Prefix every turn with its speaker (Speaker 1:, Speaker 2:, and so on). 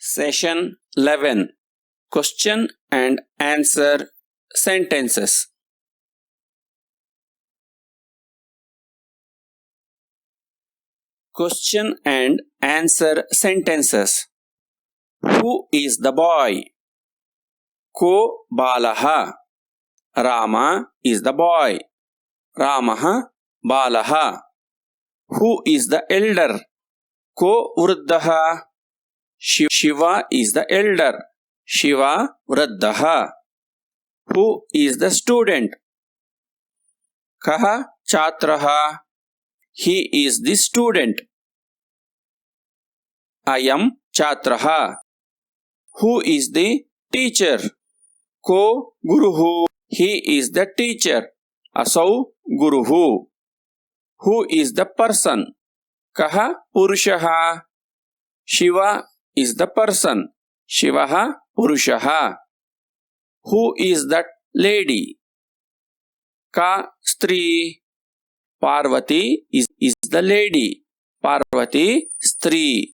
Speaker 1: Session 11. Question and answer sentences. Question and answer sentences. Who is the boy? Ko balaha. Rama is the boy. Ramaha balaha. Who is the elder? Ko vruddhaha. Shiva is the elder. Shiva vruddhaha. Who is the student? Kaha chatraha. He is the student. Ayam chatraha. Who is the teacher? Ko guruhu. He is the teacher. Asau guruhu. Who is the person? Kaha purushaha. Shiva is the person. Shivaha purushaha. Who is that lady? Ka stri. Parvati is the lady. Parvati stri.